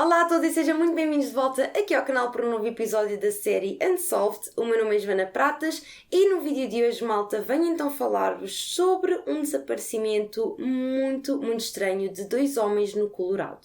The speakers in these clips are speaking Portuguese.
Olá a todos e sejam muito bem-vindos de volta aqui ao canal para um novo episódio da série Unsolved. O meu nome é Joana Pratas e no vídeo de hoje, malta, venho então falar-vos sobre um desaparecimento muito estranho de dois homens no Colorado.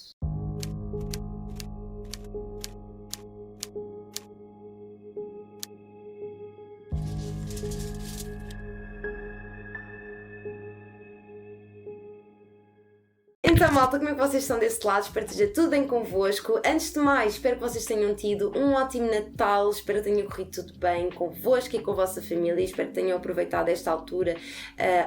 Então, malta, como é que vocês estão desse lado? Espero que esteja tudo bem convosco. Antes de mais, espero que vocês tenham tido um ótimo Natal, espero que tenha corrido tudo bem convosco e com a vossa família, espero que tenham aproveitado esta altura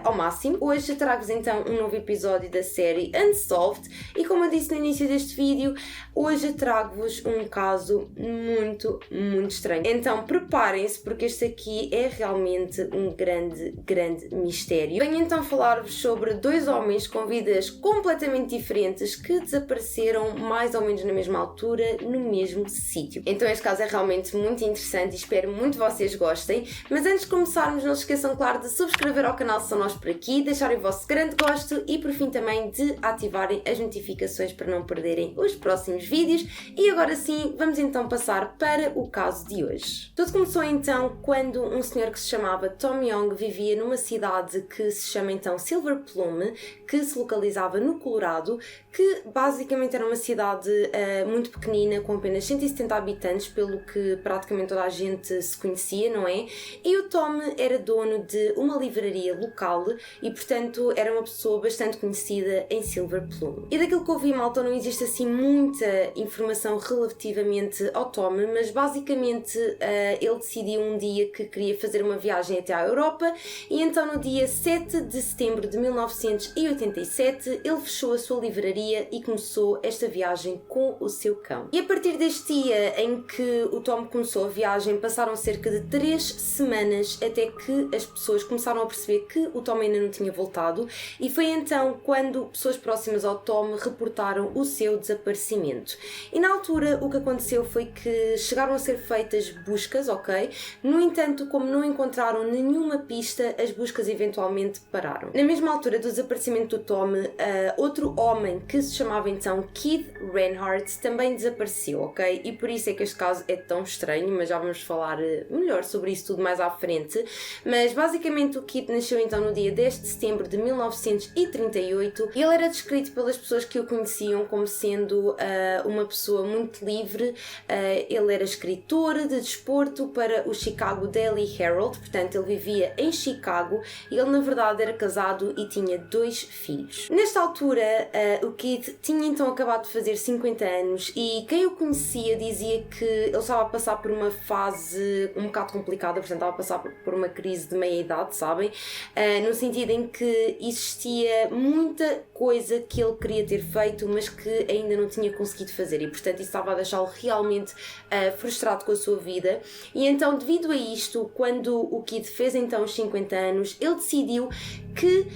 ao máximo. Hoje trago-vos então um novo episódio da série Unsolved e como eu disse no início deste vídeo, hoje trago-vos um caso muito estranho. Então preparem-se porque este aqui é realmente um grande mistério. Venho então falar-vos sobre dois homens com vidas completamente diferentes que desapareceram mais ou menos na mesma altura, no mesmo sítio. Então este caso é realmente muito interessante e espero muito que vocês gostem. Mas antes de começarmos, não se esqueçam, claro, de subscrever ao canal se são novos por aqui, deixarem o vosso grande gosto e por fim também de ativarem as notificações para não perderem os próximos vídeos. E agora sim, vamos então passar para o caso de hoje. Tudo começou então quando um senhor que se chamava Tom Young vivia numa cidade que se chama então Silver Plume, que se localizava no Colorado, que basicamente era uma cidade muito pequenina, com apenas 170 habitantes, pelo que praticamente toda a gente se conhecia, não é? E o Tom era dono de uma livraria local e, portanto, era uma pessoa bastante conhecida em Silver Plume. E daquilo que eu vi, malta, não existe assim muita informação relativamente ao Tom, mas basicamente ele decidiu um dia que queria fazer uma viagem até à Europa e então no dia 7 de setembro de 1987 ele fechou a sua livraria e começou esta viagem com o seu cão. E a partir deste dia em que o Tom começou a viagem, passaram cerca de 3 semanas até que as pessoas começaram a perceber que o Tom ainda não tinha voltado e foi então quando pessoas próximas ao Tom reportaram o seu desaparecimento. E na altura o que aconteceu foi que chegaram a ser feitas buscas, ok? No entanto, como não encontraram nenhuma pista, as buscas eventualmente pararam. Na mesma altura do desaparecimento do Tom, outro homem que se chamava então Keith Reinhardt também desapareceu, ok? E por isso é que este caso é tão estranho, mas já vamos falar melhor sobre isso tudo mais à frente. Mas basicamente o Keith nasceu então no dia 10 de setembro de 1938 e ele era descrito pelas pessoas que o conheciam como sendo uma pessoa muito livre. Ele era escritor de desporto para o Chicago Daily Herald, portanto ele vivia em Chicago e ele na verdade era casado e tinha 2 filhos. Nesta altura, o Keith tinha então acabado de fazer 50 anos e quem o conhecia dizia que ele estava a passar por uma fase um bocado complicada, portanto estava a passar por uma crise de meia-idade, sabem? No sentido em que existia muita coisa que ele queria ter feito, mas que ainda não tinha conseguido fazer e, portanto, isso estava a deixá-lo realmente frustrado com a sua vida. E então, devido a isto, quando o Keith fez então os 50 anos, ele decidiu que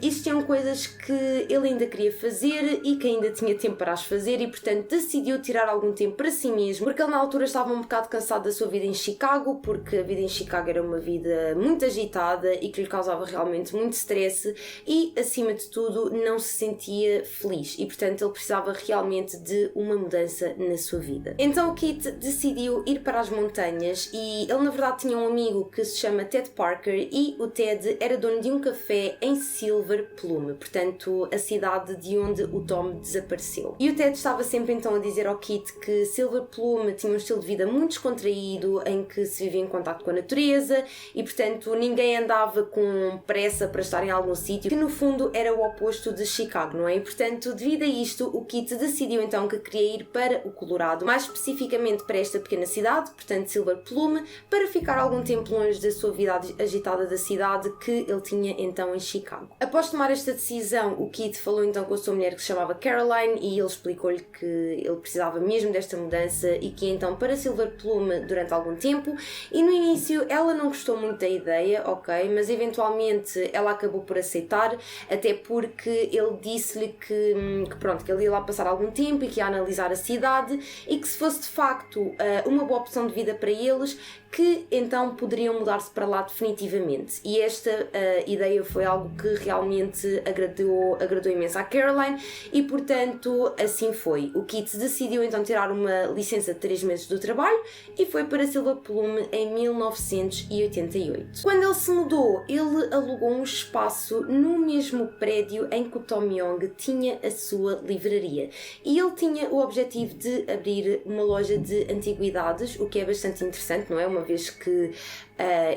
existiam coisas que ele ainda queria fazer e que ainda tinha tempo para as fazer e, portanto, decidiu tirar algum tempo para si mesmo, porque ele na altura estava um bocado cansado da sua vida em Chicago, porque a vida em Chicago era uma vida muito agitada e que lhe causava realmente muito stress e, acima de tudo, não se sentia feliz e, portanto, ele precisava realmente de uma mudança na sua vida. Então o Keith decidiu ir para as montanhas e ele, na verdade, tinha um amigo que se chama Ted Parker e o Ted era dono de um café em Silver Plume, portanto a cidade de onde o Tom desapareceu. E o Ted estava sempre então a dizer ao Keith que Silver Plume tinha um estilo de vida muito descontraído, em que se vivia em contato com a natureza e, portanto, ninguém andava com pressa para estar em algum sítio, que no fundo era o oposto de Chicago, não é? E, portanto, devido a isto, o Keith decidiu então que queria ir para o Colorado, mais especificamente para esta pequena cidade, portanto Silver Plume, para ficar algum tempo longe da sua vida agitada da cidade que ele tinha então em Chicago. Após tomar esta decisão, o Keith falou então com a sua mulher que se chamava Caroline e ele explicou-lhe que ele precisava mesmo desta mudança e que então para Silver Plume durante algum tempo. E no início ela não gostou muito da ideia, ok, mas eventualmente ela acabou por aceitar, até porque ele disse-lhe que pronto, que ele ia lá passar algum tempo e que ia analisar a cidade e que se fosse de facto uma boa opção de vida para eles, que então poderiam mudar-se para lá definitivamente. E esta ideia foi algo que realmente agradou imenso à Caroline e, portanto, assim foi. O Kit decidiu então tirar uma licença de 3 meses do trabalho e foi para Silver Plume em 1988. Quando ele se mudou, ele alugou um espaço no mesmo prédio em que o Tom Young tinha a sua livraria. E ele tinha o objetivo de abrir uma loja de antiguidades, o que é bastante interessante, não é? Uma vez que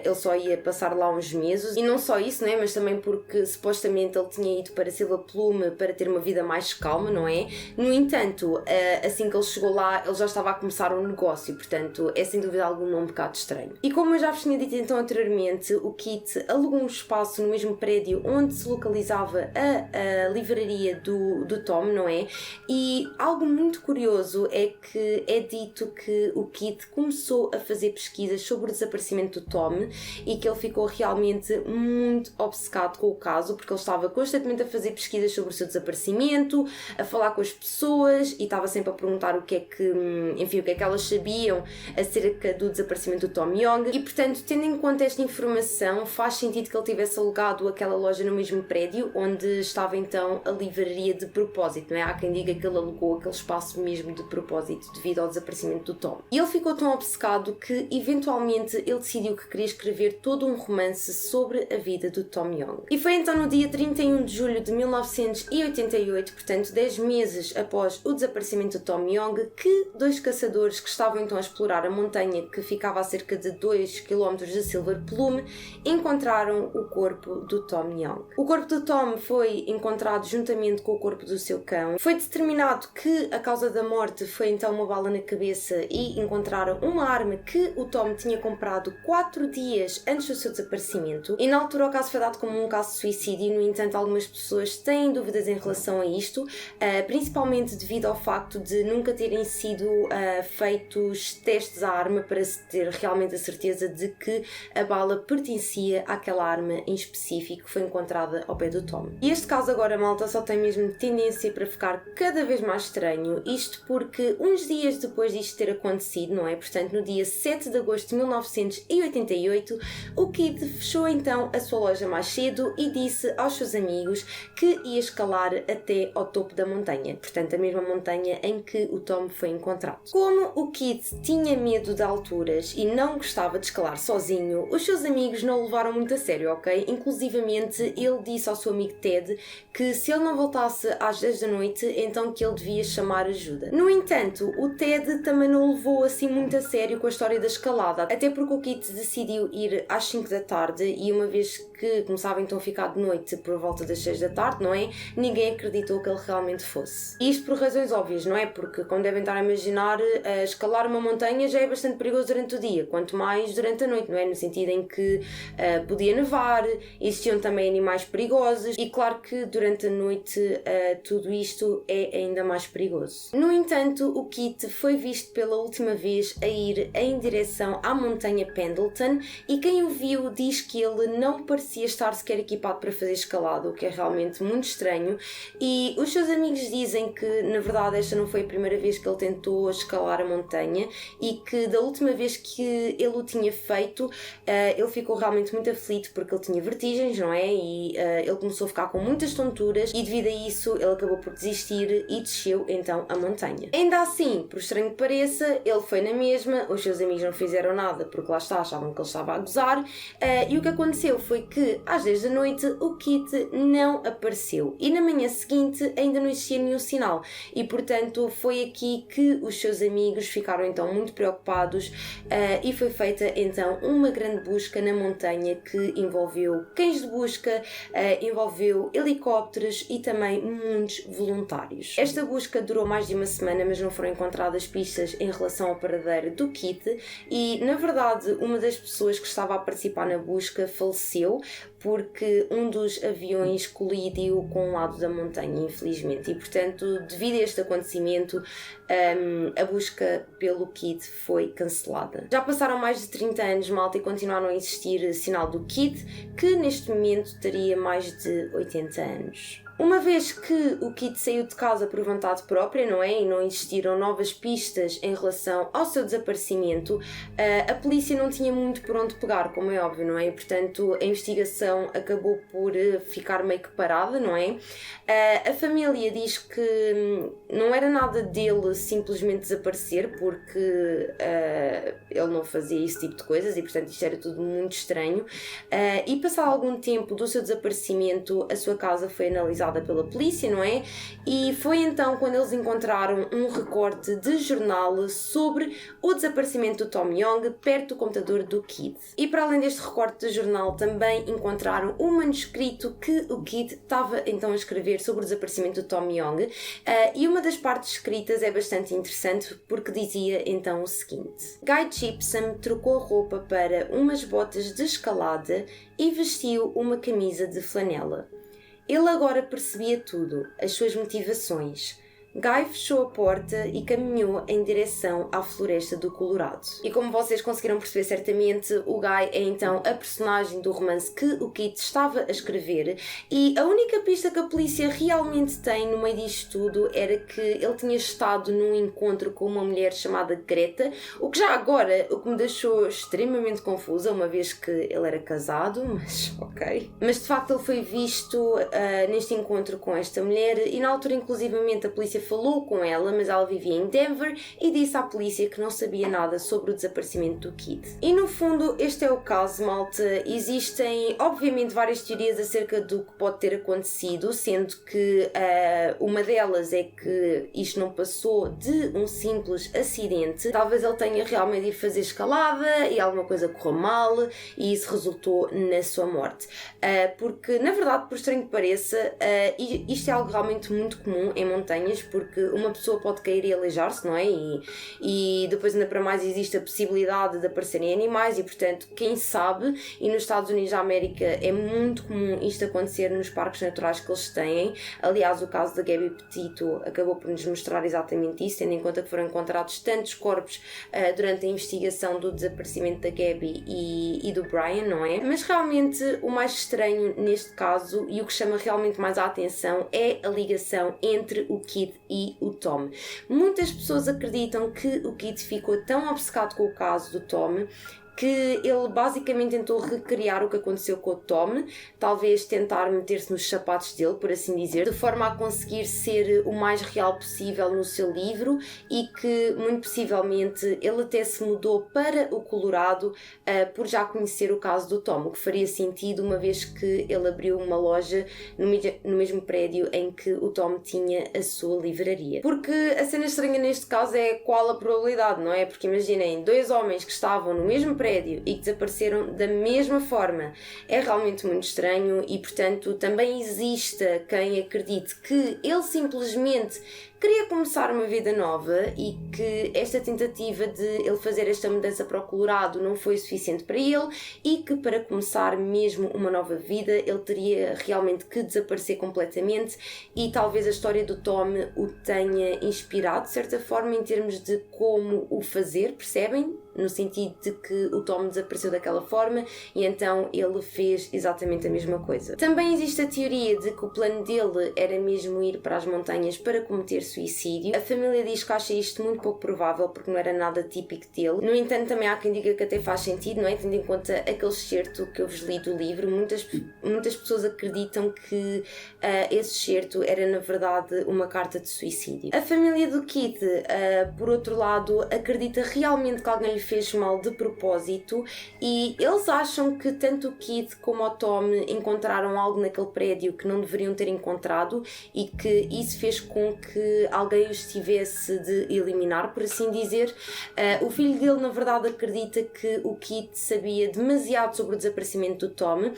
ele só ia passar lá uns meses. E não só isso, não é? Mas também porque supostamente ele tinha ido para Silver Plume para ter uma vida mais calma, não é? No entanto, assim que ele chegou lá, ele já estava a começar um negócio, portanto é sem dúvida alguma um bocado estranho. E como eu já vos tinha dito então anteriormente, o Kit alugou um espaço no mesmo prédio onde se localizava a livraria do Tom, não é? E algo muito curioso é que é dito que o Kit começou a fazer pesquisas sobre o desaparecimento do Tom e que ele ficou realmente muito obcecado com o caso, porque ele estava constantemente a fazer pesquisas sobre o seu desaparecimento, a falar com as pessoas e estava sempre a perguntar o que é que elas sabiam acerca do desaparecimento do Tom Young. E portanto, tendo em conta esta informação, faz sentido que ele tivesse alugado aquela loja no mesmo prédio onde estava então a livraria de propósito, não é? Há quem diga que ele alugou aquele espaço mesmo de propósito devido ao desaparecimento do Tom. E ele ficou tão obcecado que eventualmente ele decidiu que queria escrever todo um romance sobre a vida do Tom Young. E foi então no dia 31 de julho de 1988, portanto 10 meses após o desaparecimento do Tom Young, que 2 caçadores que estavam então a explorar a montanha que ficava a cerca de 2 km de Silver Plume encontraram o corpo do Tom Young. O corpo do Tom foi encontrado juntamente com o corpo do seu cão. Foi determinado que a causa da morte foi então uma bala na cabeça e encontraram uma arma que o Tom tinha comprado 4 dias antes do seu desaparecimento, e na altura o caso foi dado como um caso de suicídio. No entanto, algumas pessoas têm dúvidas em relação a isto, principalmente devido ao facto de nunca terem sido feitos testes à arma para se ter realmente a certeza de que a bala pertencia àquela arma em específico que foi encontrada ao pé do Tom. E este caso agora, malta, só tem mesmo tendência para ficar cada vez mais estranho, isto porque uns dias depois disto ter acontecido, não é? Portanto, no dia 7 de agosto de 1988, o Kit fechou então a sua loja mais cedo e disse aos seus amigos que ia escalar até ao topo da montanha, portanto a mesma montanha em que o Tom foi encontrado. Como o Kit tinha medo de alturas e não gostava de escalar sozinho, os seus amigos não o levaram muito a sério, ok? Inclusivamente ele disse ao seu amigo Ted que se ele não voltasse às 10 da noite, então que ele devia chamar ajuda. No entanto, o Ted também não o levou assim muito a sério com a história da escalada, até porque o Kit decidiu ir às 5 da tarde e uma vez que começava então a ficar de noite por volta das 6 da tarde, não é? Ninguém acreditou que ele realmente fosse. E isto por razões óbvias, não é? Porque, como devem estar a imaginar, escalar uma montanha já é bastante perigoso durante o dia, quanto mais durante a noite, não é? No sentido em que podia nevar, existiam também animais perigosos e claro que durante a noite tudo isto é ainda mais perigoso. No entanto, o Kit foi visto pela última vez a ir em direção à montanha Pendleton e quem o viu diz que ele não parecia estar sequer equipado para fazer escalada, o que é realmente muito estranho, e os seus amigos dizem que na verdade esta não foi a primeira vez que ele tentou escalar a montanha e que da última vez que ele o tinha feito ele ficou realmente muito aflito porque ele tinha vertigens, não é? E ele começou a ficar com muitas tonturas e devido a isso ele acabou por desistir e desceu então a montanha. Ainda assim, por estranho que pareça, ele foi na mesma, os seus amigos não fizeram nada porque lá está, achavam que ele estava a gozar, e o que aconteceu foi que às 10 da noite o Kit não apareceu e na manhã seguinte ainda não existia nenhum sinal e portanto foi aqui que os seus amigos ficaram então muito preocupados, e foi feita então uma grande busca na montanha que envolveu cães de busca, envolveu helicópteros e também muitos voluntários. Esta busca durou mais de uma semana, mas não foram encontradas pistas em relação ao paradeiro do Kit e na verdade uma das pessoas que estava a participar na busca faleceu porque um dos aviões colidiu com um lado da montanha, infelizmente, e portanto devido a este acontecimento a busca pelo Kit foi cancelada. Já passaram mais de 30 anos, malta, e continuaram a existir sinal do Kit, que neste momento teria mais de 80 anos. Uma vez que o Kit saiu de casa por vontade própria, não é? E não existiram novas pistas em relação ao seu desaparecimento, a polícia não tinha muito por onde pegar, como é óbvio, não é? E, portanto, a investigação acabou por ficar meio que parada, não é? A família diz que não era nada dele simplesmente desaparecer, porque ele não fazia esse tipo de coisas e, portanto, isto era tudo muito estranho. E passado algum tempo do seu desaparecimento, a sua casa foi analisada pela polícia, não é? E foi então quando eles encontraram um recorte de jornal sobre o desaparecimento do Tom Young perto do computador do Kid. E para além deste recorte de jornal, também encontraram um manuscrito que o Kid estava então a escrever sobre o desaparecimento do Tom Young. E uma das partes escritas é bastante interessante porque dizia então o seguinte: Guy Gibson trocou roupa para umas botas de escalada e vestiu uma camisa de flanela. Ele agora percebia tudo, as suas motivações. Guy fechou a porta e caminhou em direção à floresta do Colorado. E como vocês conseguiram perceber certamente, o Guy é então a personagem do romance que o Kit estava a escrever, e a única pista que a polícia realmente tem no meio disto tudo era que ele tinha estado num encontro com uma mulher chamada Greta, o que já agora o que me deixou extremamente confusa, uma vez que ele era casado, mas ok. Mas de facto ele foi visto neste encontro com esta mulher, e na altura inclusivamente a polícia falou com ela, mas ela vivia em Denver e disse à polícia que não sabia nada sobre o desaparecimento do Kid. E no fundo este é o caso, malta. Existem obviamente várias teorias acerca do que pode ter acontecido, sendo que uma delas é que isto não passou de um simples acidente. Talvez ele tenha realmente ido fazer escalada e alguma coisa correu mal e isso resultou na sua morte. Porque na verdade, por estranho que pareça, isto é algo realmente muito comum em montanhas, porque uma pessoa pode cair e aleijar-se, não é? E depois ainda para mais existe a possibilidade de aparecerem animais e, portanto, quem sabe, e nos Estados Unidos da América é muito comum isto acontecer nos parques naturais que eles têm. Aliás, o caso da Gabby Petito acabou por nos mostrar exatamente isso, tendo em conta que foram encontrados tantos corpos durante a investigação do desaparecimento da Gabby e do Brian, não é? Mas realmente o mais estranho neste caso e o que chama realmente mais a atenção é a ligação entre o Kid e o Tom. Muitas pessoas acreditam que o Kid ficou tão obcecado com o caso do Tom que ele basicamente tentou recriar o que aconteceu com o Tom, talvez tentar meter-se nos sapatos dele, por assim dizer, de forma a conseguir ser o mais real possível no seu livro, e que muito possivelmente ele até se mudou para o Colorado por já conhecer o caso do Tom, o que faria sentido uma vez que ele abriu uma loja no mesmo prédio em que o Tom tinha a sua livraria. Porque a cena estranha neste caso é qual a probabilidade, não é? Porque imaginem, dois homens que estavam no mesmo prédio e que desapareceram da mesma forma. É realmente muito estranho e, portanto, também exista quem acredite que ele simplesmente queria começar uma vida nova e que esta tentativa de ele fazer esta mudança para o Colorado não foi suficiente para ele e que para começar mesmo uma nova vida ele teria realmente que desaparecer completamente, e talvez a história do Tom o tenha inspirado de certa forma em termos de como o fazer, percebem? No sentido de que o Tom desapareceu daquela forma e então ele fez exatamente a mesma coisa. Também existe a teoria de que o plano dele era mesmo ir para as montanhas para cometer suicídio. A família diz que acha isto muito pouco provável porque não era nada típico dele. No entanto, também há quem diga que até faz sentido, não é? Tendo em conta aquele excerto que eu vos li do livro, muitas pessoas acreditam que esse excerto era na verdade uma carta de suicídio. A família do Kid, por outro lado, acredita realmente que alguém lhe fez mal de propósito e eles acham que tanto o Kid como o Tom encontraram algo naquele prédio que não deveriam ter encontrado e que isso fez com que alguém os tivesse de eliminar, por assim dizer. O filho dele, na verdade, acredita que o Kid sabia demasiado sobre o desaparecimento do Tom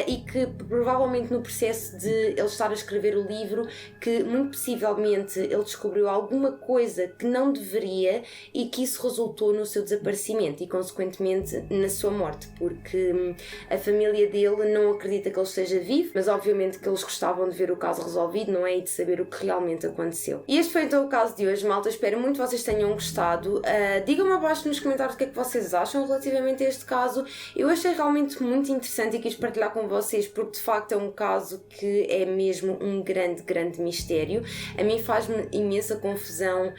e que provavelmente no processo de ele estar a escrever o livro, que muito possivelmente ele descobriu alguma coisa que não deveria e que isso resultou no seu desaparecimento desaparecimento e consequentemente na sua morte, porque a família dele não acredita que ele esteja vivo, mas obviamente que eles gostavam de ver o caso resolvido, não é? E de saber o que realmente aconteceu. E este foi então o caso de hoje, malta. Espero muito que vocês tenham gostado. Digam-me abaixo nos comentários o que é que vocês acham relativamente a este caso. Eu achei realmente muito interessante e quis partilhar com vocês porque de facto é um caso que é mesmo um grande mistério. A mim faz-me imensa confusão,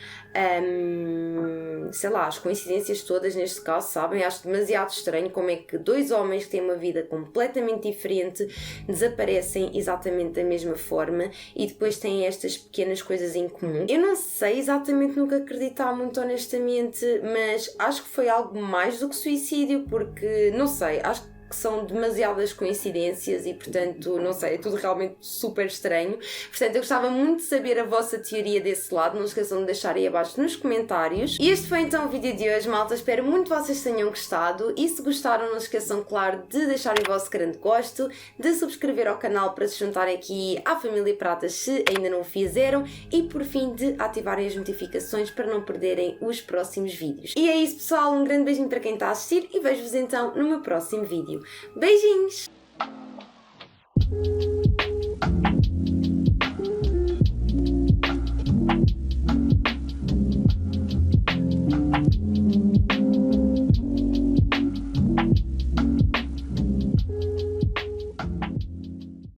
sei lá, as coincidências todas neste caso, sabem? Acho demasiado estranho como é que dois homens que têm uma vida completamente diferente desaparecem exatamente da mesma forma e depois têm estas pequenas coisas em comum. Eu não sei exatamente no que acreditar muito honestamente, mas acho que foi algo mais do que suicídio, porque, não sei, acho que são demasiadas coincidências e, portanto, não sei, é tudo realmente super estranho. Portanto, eu gostava muito de saber a vossa teoria desse lado. Não esqueçam de deixar aí abaixo nos comentários. E este foi então o vídeo de hoje, malta. Espero muito que vocês tenham gostado. E se gostaram, não esqueçam, claro, de deixarem o vosso grande gosto, de subscrever ao canal para se juntarem aqui à família Pratas se ainda não o fizeram e, por fim, de ativarem as notificações para não perderem os próximos vídeos. E é isso, pessoal. Um grande beijinho para quem está a assistir e vejo-vos então no meu próximo vídeo. Beijinhos!